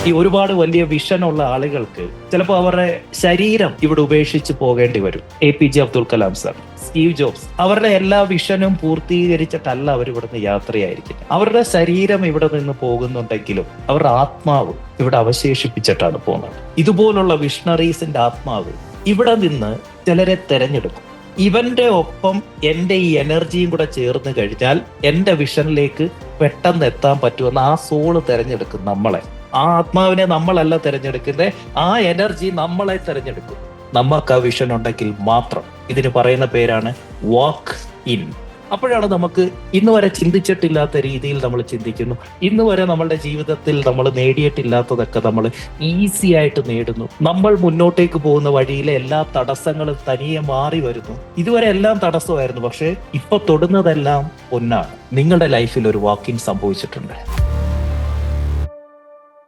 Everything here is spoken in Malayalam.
ഈ ഒരുപാട് വലിയ വിഷനുള്ള ആളുകൾക്ക് ചിലപ്പോൾ അവരുടെ ശരീരം ഇവിടെ ഉപേക്ഷിച്ച് പോകേണ്ടി വരും. APJ Abdul Kalam sir, Steve jobs, അവരുടെ എല്ലാ വിഷനും പൂർത്തീകരിച്ചിട്ടല്ല അവർ ഇവിടുന്ന് യാത്രയായിരിക്കും. അവരുടെ ശരീരം ഇവിടെ നിന്ന് പോകുന്നുണ്ടെങ്കിലും അവരുടെ ആത്മാവ് ഇവിടെ അവശേഷിപ്പിച്ചിട്ടാണ് പോകുന്നത്. ഇതുപോലുള്ള വിഷണറീസിന്റെ ആത്മാവ് ഇവിടെ നിന്ന് ചിലരെ തെരഞ്ഞെടുക്കും. ഇവന്റെ ഒപ്പം എന്റെ ഈ എനർജിയും കൂടെ ചേർന്ന് കഴിഞ്ഞാൽ എന്റെ വിഷനിലേക്ക് പെട്ടെന്ന് എത്താൻ പറ്റുമെന്ന് ആ സോള് തെരഞ്ഞെടുക്കും നമ്മളെ. ആ ആത്മാവിനെ നമ്മളല്ല തെരഞ്ഞെടുക്കുന്നത്, ആ എനർജി നമ്മളെ തെരഞ്ഞെടുക്കും. നമുക്ക് ആ വിഷൻ ഉണ്ടെങ്കിൽ മാത്രം. ഇതിന് പറയുന്ന പേരാണ് വാക്ക് ഇൻ. അപ്പോഴാണ് നമുക്ക് ഇന്ന് വരെ ചിന്തിച്ചിട്ടില്ലാത്ത രീതിയിൽ നമ്മൾ ചിന്തിക്കുന്നു. ഇന്ന് വരെ നമ്മളുടെ ജീവിതത്തിൽ നമ്മൾ നേടിയിട്ടില്ലാത്തതൊക്കെ നമ്മൾ ഈസി ആയിട്ട് നേടുന്നു. നമ്മൾ മുന്നോട്ടേക്ക് പോകുന്ന വഴിയിലെ എല്ലാ തടസ്സങ്ങളും തനിയെ മാറി വരുന്നു. ഇതുവരെ എല്ലാം തടസ്സമായിരുന്നു, പക്ഷെ ഇപ്പൊ തൊടുന്നതെല്ലാം പൊന്നാണ്. നിങ്ങളുടെ ലൈഫിൽ ഒരു വാക്കിൻ സംഭവിച്ചിട്ടുണ്ട്.